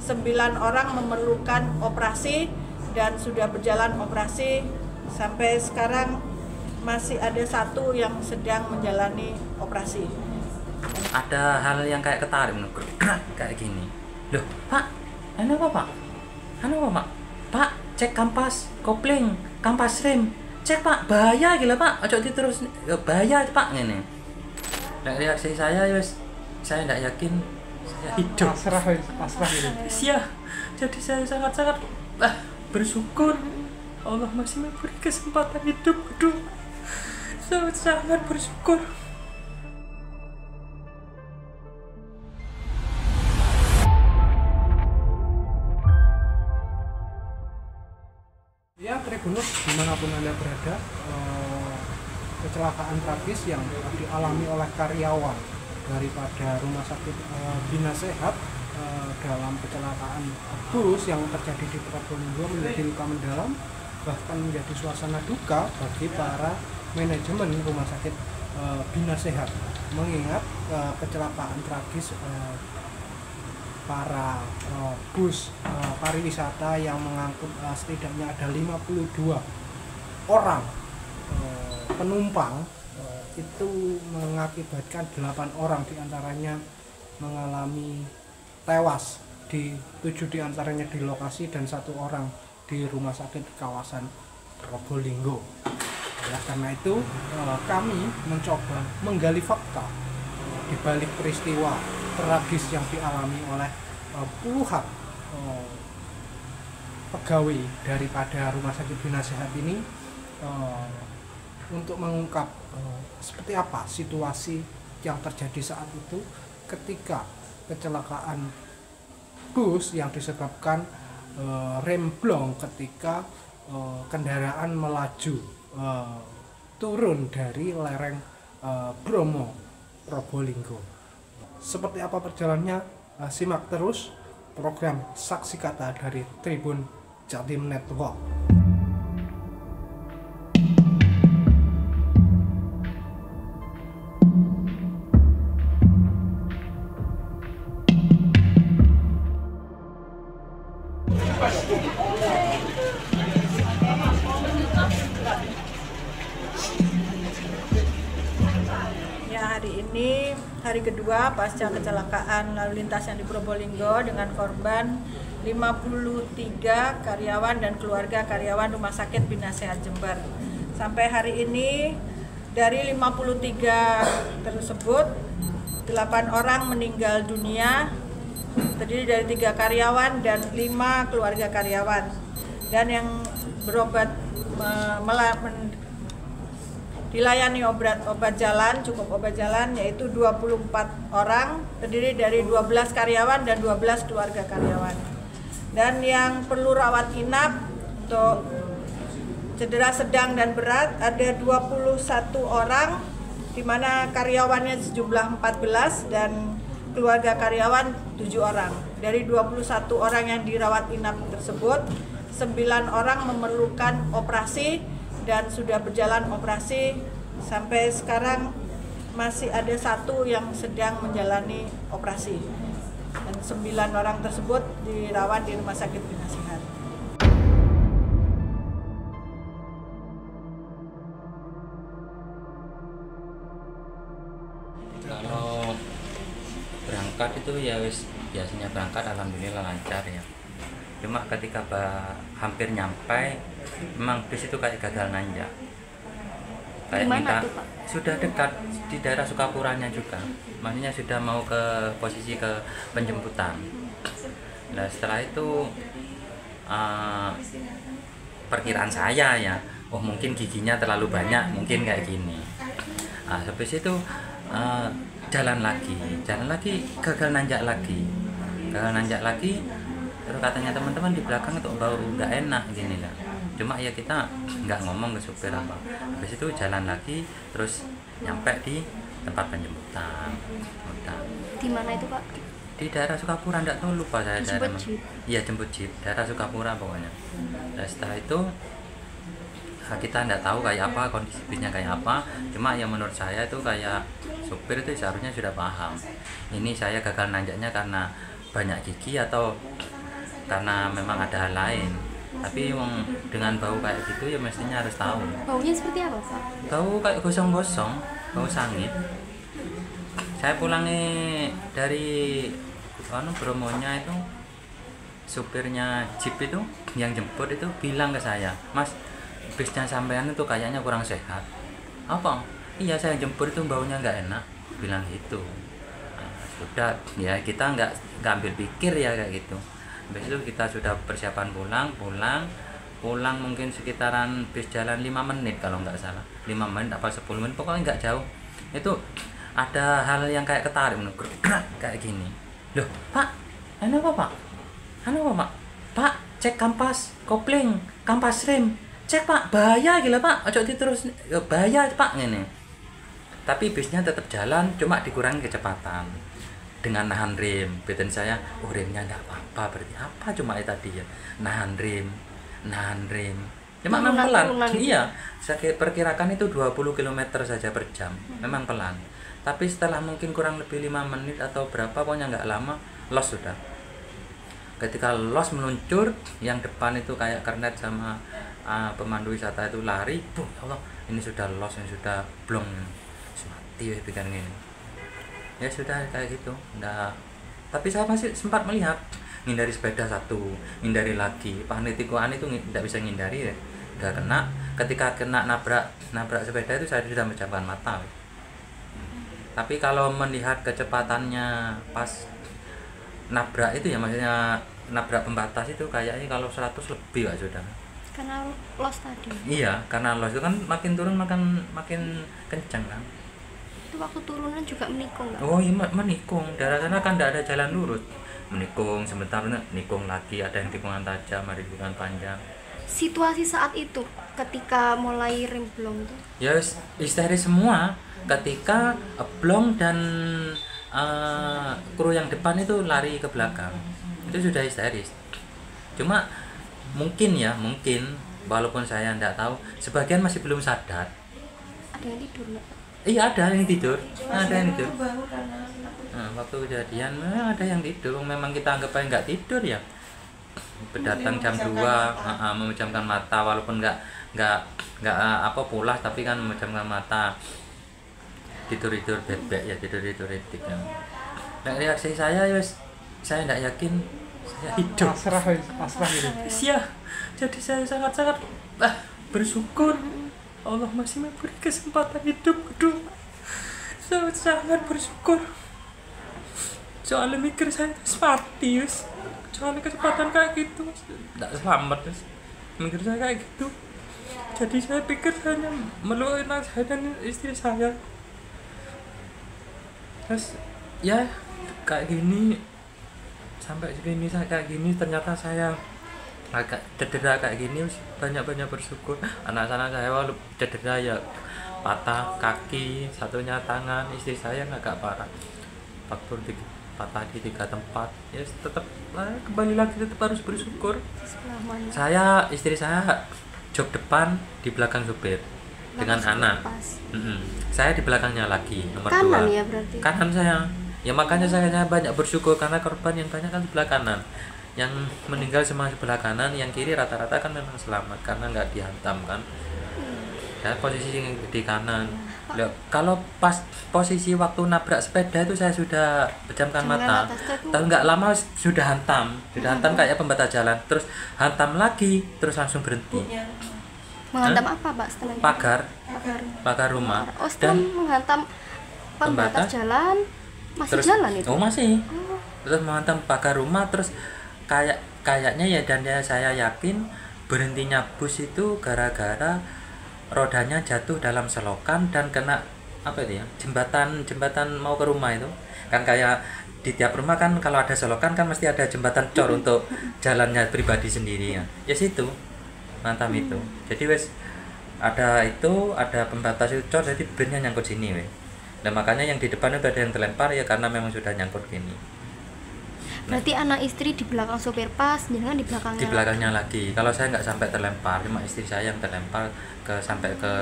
9 orang memerlukan operasi dan sudah berjalan operasi. Sampai sekarang masih ada 1 yang sedang menjalani operasi. Ada hal yang kayak ketarik, gerak kayak gini. Loh, Pak, anu apa Pak? Anu apa Pak? Pak, cek kampas, kopling, kampas rem. Cek Pak, bahaya gila Pak. Ojo terus bahaya Pak ngene. Dan reaksi saya saya tidak yakin saya hidup. Pasrah gitu. Iya. Jadi saya sangat-sangat bersyukur Allah masih memberi kesempatan hidup. Aduh. Sangat bersyukur. Ya, Tribunus dimanapun Anda berada, kecelakaan tragis yang dialami oleh karyawan daripada Rumah Sakit Bina Sehat dalam kecelakaan bus yang terjadi di Probolinggo menjadi luka mendalam, bahkan menjadi suasana duka bagi para manajemen Rumah Sakit Bina Sehat, mengingat kecelakaan tragis para bus pariwisata yang mengangkut setidaknya ada 52 orang penumpang itu mengakibatkan 8 orang diantaranya mengalami tewas, 7 diantaranya di lokasi dan 1 orang di rumah sakit kawasan Probolinggo. Ya, karena itu kami mencoba menggali fakta di balik peristiwa tragis yang dialami oleh puluhan pegawai daripada Rumah Sakit Bina Sehat ini, untuk mengungkap seperti apa situasi yang terjadi saat itu ketika kecelakaan bus yang disebabkan remblong ketika kendaraan melaju turun dari lereng Bromo Probolinggo. Seperti apa perjalanannya, simak terus program Saksi Kata dari Tribun Jatim Network. Hari ini hari kedua pasca kecelakaan lalu lintas yang di Probolinggo dengan korban 53 karyawan dan keluarga karyawan Rumah Sakit Bina Sehat Jember. Sampai hari ini dari 53 tersebut 8 orang meninggal dunia, terdiri dari 3 karyawan dan 5 keluarga karyawan. Dan yang berobat dilayani obat jalan, cukup obat jalan, yaitu 24 orang, terdiri dari 12 karyawan dan 12 keluarga karyawan. Dan yang perlu rawat inap untuk cedera sedang dan berat ada 21 orang, di mana karyawannya sejumlah 14 dan keluarga karyawan 7 orang. Dari 21 orang yang dirawat inap tersebut, 9 orang memerlukan operasi dan sudah berjalan operasi. Sampai sekarang masih ada 1 yang sedang menjalani operasi, dan 9 orang tersebut dirawat di Rumah Sakit Bina Sehat. Kalau berangkat itu ya biasanya berangkat alhamdulillah lancar ya. Cuma ketika hampir nyampe, memang bis itu kayak gagal nanjak. Kayak minta, sudah dekat di daerah Sukapuranya juga, maksudnya sudah mau ke posisi ke penjemputan. Nah setelah itu perkiraan saya ya, oh mungkin giginya terlalu banyak, mungkin kayak gini. Habis itu jalan lagi, gagal nanjak lagi. Terus katanya teman-teman di belakang itu bau nggak enak gini lah. Cuma ya kita nggak ngomong ke supir apa. Habis itu jalan lagi, terus nyampe di tempat penjemputan. Di mana itu Pak? Di daerah Sukapura, nggak tahu, lupa saya daerah. Iya, jemput jeep, daerah Sukapura pokoknya. Nah, setelah itu kita nggak tahu kayak apa kondisi bisnya kayak apa. Cuma yang menurut saya itu kayak supir itu seharusnya sudah paham. Ini saya gagal nanjaknya karena banyak gigi atau karena memang ada hal lain. Tapi dengan bau kayak gitu ya mestinya harus tahu. Baunya seperti apa Pak? Bau kayak gosong-gosong, bau sangit. Saya pulangnya dari Bromonya itu, supirnya jeep itu yang jemput itu bilang ke saya, "Mas, bisnya sampean itu kayaknya kurang sehat." "Apa?" "Iya, saya jemput itu baunya nggak enak," bilang gitu. Nah, sudah ya kita nggak ambil pikir ya kayak gitu. Habis itu kita sudah persiapan pulang mungkin sekitaran bis jalan 5 menit kalau nggak salah, 5 menit apa 10 menit, pokoknya nggak jauh. Itu ada hal yang kayak ketarik kayak gini. "Loh Pak, anu apa Pak? Anu apa Pak? Pak, cek kampas kopling, kampas rem, cek Pak, bahaya gila Pak, ojo terus bahaya Pak," ini. Tapi bisnya tetap jalan, cuma dikurangi kecepatan dengan nahan rem. Beten saya, oh remnya enggak apa-apa, berarti apa cuma itu tadi ya, nahan rem. Cuma memang pelan. Iya, saya perkirakan itu 20 km saja per jam, memang pelan. Tapi setelah mungkin kurang lebih 5 menit atau berapa, pokoknya nggak lama, los sudah. Ketika los meluncur, yang depan itu kayak kernet sama pemandu wisata itu lari, ya Allah, ini sudah los, ini sudah blong, mati ya pikiran ini. Ya sudah kayak gitu. Nah, tapi saya masih sempat melihat, ngindari sepeda satu, ngindari lagi. Panitikan itu tidak bisa ngindari ya. Udah kena, ketika kena nabrak sepeda itu saya sudah menjamkan mata. Tapi kalau melihat kecepatannya pas nabrak itu ya, maksudnya nabrak pembatas itu kayaknya kalau 100 lebih Pak sudah. Karena los tadi. Iya, karena los itu kan makin turun makin kencang kan. Itu waktu turunan juga menikung nggak? Oh iya, menikung. Daerah sana kan tidak ada jalan lurus. Menikung, sebentar nikung lagi, ada yang tikungan tajam, ada tikungan panjang. Situasi saat itu ketika mulai remblong tuh? Ya histeris semua. Ketika blong dan kru yang depan itu lari ke belakang, itu sudah histeris. Cuma mungkin walaupun saya tidak tahu, sebagian masih belum sadar. Ada yang tidur nggak? Iya, ada yang tidur. Nah, waktu kejadian memang ada yang tidur. Memang kita anggap aja nggak tidur ya. Berdatang jam 2, memejamkan mata, walaupun nggak pulas, tapi kan memejamkan mata. Tidur bebek ya, tidur etik ya. Nah, reaksi saya saya tidak yakin saya hidup. Pasrah gitu. Iya, jadi saya sangat bersyukur Allah masih memberi kesempatan hidup kedua. Saya sangat bersyukur. Soalnya mikir saya mati soalnya kecepatan kayak gitu tidak selamat mikir saya kayak gitu. Jadi saya pikir hanya meluk anak saya dan istri saya. Terus ya kayak gini, sampai segini saya kayak gini, ternyata saya agak cedera kayak gini, banyak bersyukur. Anak saya walau cedera ya patah kaki, satunya tangan, istri saya agak parah, patah di 3 tempat. Ya tetap kembali lagi tetap harus bersyukur. Istri saya jok depan, di belakang supir dengan anak. Saya di belakangnya lagi nomor kanan 2. Ya berarti. Kanan saya. Ya makanya saya banyak bersyukur karena korban yang banyak kan sebelah kanan. Yang meninggal semua sebelah kanan, yang kiri rata-rata kan memang selamat karena nggak dihantam kan. Ya posisi yang di kanan. Loh, kalau pas posisi waktu nabrak sepeda itu saya sudah pejamkan mata. Tapi nggak lama sudah hantam kayak pembatas jalan. Terus hantam lagi, terus langsung berhenti. Menghantam apa Pak setelah itu? Pagar rumah. Oh, setelah menghantam pembatas jalan masih terus, jalan itu? Oh masih. Terus menghantam pagar rumah, terus kayaknya ya, dan ya saya yakin berhentinya bus itu gara-gara rodanya jatuh dalam selokan dan kena apa itu ya, jembatan mau ke rumah itu kan. Kayak di tiap rumah kan kalau ada selokan kan mesti ada jembatan cor untuk jalannya pribadi sendiri ya situ mantam itu. Jadi ada pembatas itu cor, jadi bannya nyangkut sini dan makanya yang di depan itu ada yang terlempar ya karena memang sudah nyangkut gini. Berarti anak istri di belakang sopir pas, jangan di belakangnya. Di belakangnya lagi. Kalau saya nggak sampai terlempar, cuma istri saya yang terlempar sampai ke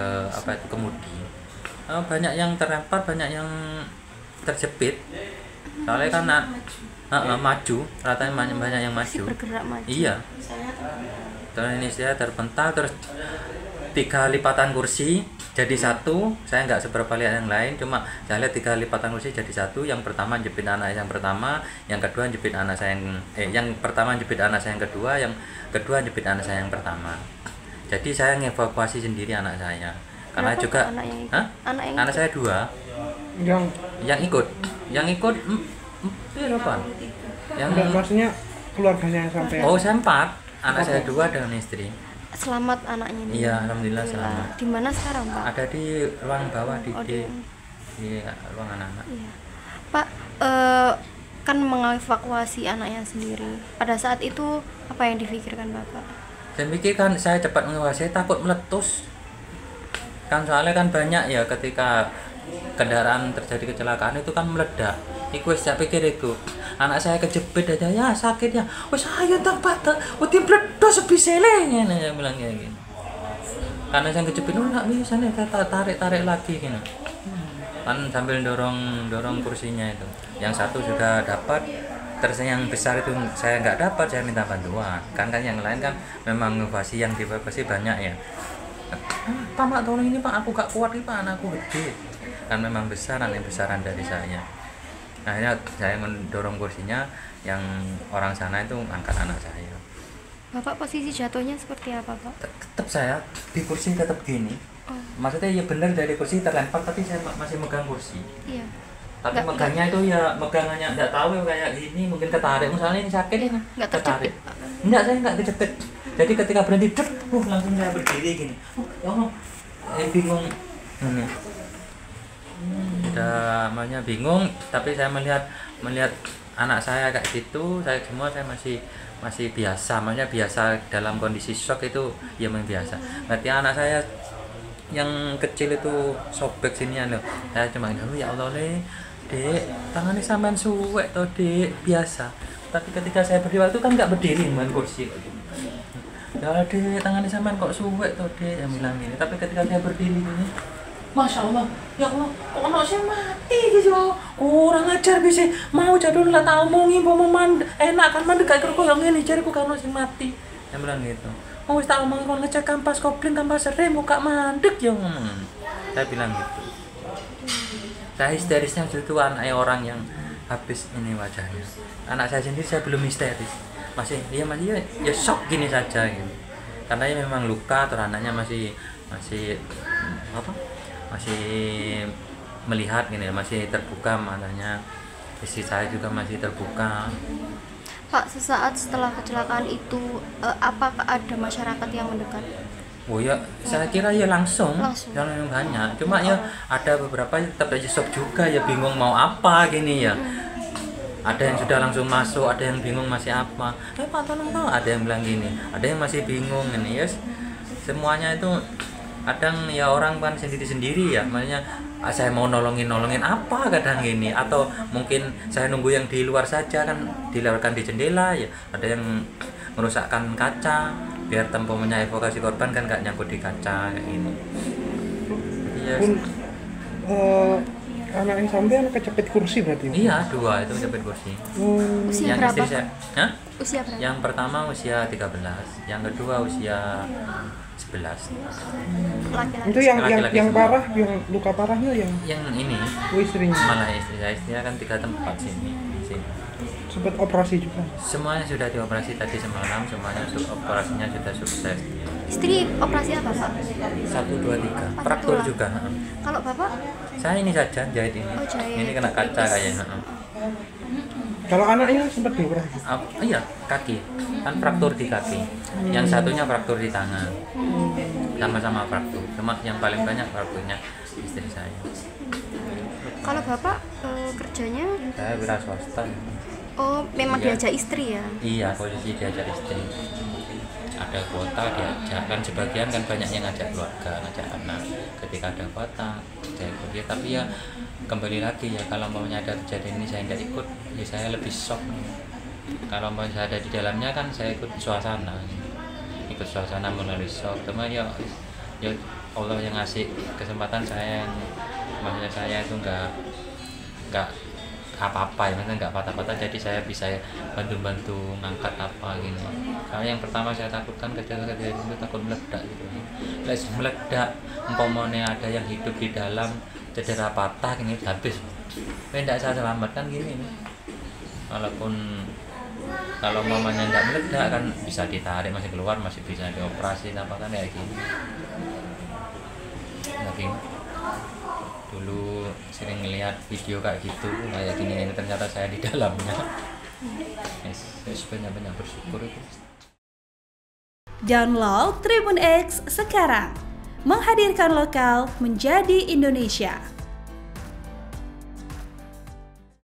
kemudi. Banyak yang terlempar, banyak yang terjepit. soalnya kan maju, ratanya banyak yang maju. Bergerak maju. Iya. Terus ini saya terpental, terus 3 lipatan kursi jadi satu. Saya nggak seberapa lihat yang lain, cuma saya lihat 3 lipatan kursi jadi satu. Yang pertama jepit anak yang pertama, yang kedua jepit anak saya yang pertama jepit anak saya yang kedua, yang kedua jepit anak saya yang pertama. Jadi saya ngevakuasi sendiri anak saya. Karena Kenapa juga anak yang ikut? Hah? Anak saya 2 yang ikut berapa? Yang enggak, maksudnya keluarganya sampai oh saya 4, anak saya 2 dan istri. Selamat anaknya ini. Iya, alhamdulillah selamat. Di mana sekarang, Pak? Ada di ruang bawah di Oh, di ruang anak-anak. Iya. Pak, kan mengevakuasi anaknya sendiri. Pada saat itu apa yang difikirkan Bapak? Saya pikirkan saya cepat menguasai, takut meletus. Kan soalnya kan banyak ya ketika kendaraan terjadi kecelakaan itu kan meledak. Iku saya pikir itu anak saya kejepit aja ya sakit ya. Wes ayo tak patah, uti meledos sebisele ngene saya bilang kayak gini. Karena saya kejepit enggak bisa nih tarik lagi gini. Kan sambil dorong kursinya itu. Yang satu sudah dapat, terus yang besar itu saya nggak dapat, saya minta bantuan. Kan yang lain kan memang inovasi yang dievakuasi banyak ya. Pak Mak tolong ini Pak, aku gak kuat nih Pak, anakku gede. Kan memang besaran dari saya. Akhirnya saya mendorong kursinya, yang orang sana itu angkat anak saya. Bapak posisi jatuhnya seperti apa, Pak? Tetap saya di kursi tetap gini. Oh. Maksudnya ya benar dari kursi terlempar, tapi saya masih megang kursi. Iya. Tapi megangnya itu ya megangannya enggak tahu kayak gini, mungkin ketarik. Misalnya ini sakit ini. Enggak ketarik. terjepit. Enggak, saya enggak kejepit. Jadi ketika berhenti, langsung saya berdiri gini. Ya Allah, bingung. Ini. Udah namanya bingung, tapi saya melihat anak saya kayak gitu, saya masih biasa, makanya biasa dalam kondisi shock itu ya memang biasa. Berarti anak saya yang kecil itu sobek sini loh. Saya cuma ini, ya Allah Dek, tangannya sampean suwek toh Dek, biasa. Tapi ketika saya berdiri itu kan nggak berdiri main kursi. Ya Dek, tangannya sampean kok suwek toh Dek, yang bilang gini. Tapi ketika saya berdiri gini, Masya Allah, ya Allah, kok anak saya mati gitu, kurang ajar bisa mau jadul lah tak omongin, mau enak kan mandek kayak yang ini, cariku kan saya mati, yang bilang gitu. Mau tak omongin kalau ngecek kampas kopling, kampas rem, muka mandek yang saya bilang gitu. Saya histerisnya itu anak orang yang habis ini wajahnya. Anak saya sendiri saya belum histeris, masih ya shock gini saja gitu. Karena ya memang luka, terus anaknya masih melihat gini, masih terbuka matanya. Istri saya juga masih terbuka. Pak, sesaat setelah kecelakaan itu apakah ada masyarakat yang mendekat? Oh ya, saya kira ya langsung. Yang banyak. Cuma ya ada beberapa tetap aja shock juga ya, bingung mau apa gini ya. Ada yang sudah langsung masuk, ada yang bingung masih apa. Pak tolong dong, ada yang bilang gini, ada yang masih bingung ini ya. Semuanya itu kadang ya orang kan sendiri-sendiri ya, makanya saya mau nolongin apa kadang gini, atau mungkin saya nunggu yang di luar saja kan, dilewatkan di jendela ya, ada yang merusakkan kaca biar tempomnya evakuasi korban kan nggak nyangkut di kaca kayak gini. Iya. Anak yang sampean kejepit kursi berarti? Iya, 2 itu kejepit kursi. Usia yang berapa? istri saya, Hah? Usia berapa? Yang pertama usia 13, yang kedua usia 11. Laki-laki. Itu yang Laki-laki semua. parah, yang luka parahnya yang ini istrinya. malah istrinya kan 3 tempat sini. Sempat operasi juga. Semuanya sudah dioperasi tadi semalam, semuanya operasinya sudah sukses. Istri operasi apa, Pak? 1, 2, 3. Fraktur juga. Kalau Bapak? Saya ini saja jahit ini. Oh, jahit. Ini kena kaca kayaknya. Kalau anaknya sempat dioperasi? Iya, kaki. Kan fraktur di kaki. Yang satunya fraktur di tangan. Sama-sama fraktur. Cuma yang paling banyak frakturnya istri saya. Kalau Bapak kerjanya? Saya wira swasta. Oh, memang Iya. diajak istri ya? Iya, posisi diajak istri. Ada kuota diajak, kan sebagian kan banyak yang ngajak keluarga, ngajak anak. Ketika ada kuota, saya ikut ya. Tapi ya kembali lagi ya, kalau maunya ada kejadian ini saya nggak ikut, ya saya lebih shock. Kalau mau saya ada di dalamnya kan saya ikut suasana melalui shock. Cuma ya Allah yang ngasih kesempatan saya, maksudnya saya itu nggak apa-apa ya, maksudnya nggak patah-patah, jadi saya bisa bantu-bantu ngangkat apa gini. Karena yang pertama saya takutkan kejadian itu takut meledak gitu. Meledak, umpamanya ada yang hidup di dalam cedera patah gini habis. Tidak saya selamatkan gini nih. Kalau mamanya nggak meledak kan bisa ditarik, masih keluar, masih bisa dioperasi apa kan kayak gini. Lagi dulu sering ngeliat video kayak gitu kayak gini, ini ternyata saya di dalamnya. Banyak bersyukur itu. Download Tribun X sekarang, menghadirkan lokal menjadi Indonesia.